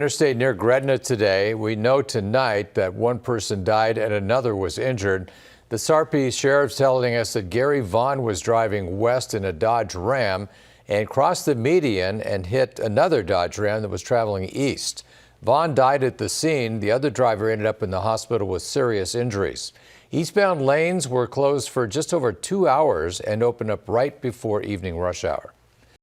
Interstate near Gretna today. We know tonight that one person died and another was injured. The Sarpy Sheriff's telling us that Gary Vaughn was driving west in a Dodge Ram and crossed the median and hit another Dodge Ram that was traveling east. Vaughn died at the scene. The other driver ended up in the hospital with serious injuries. Eastbound lanes were closed for just over 2 hours and opened up right before evening rush hour.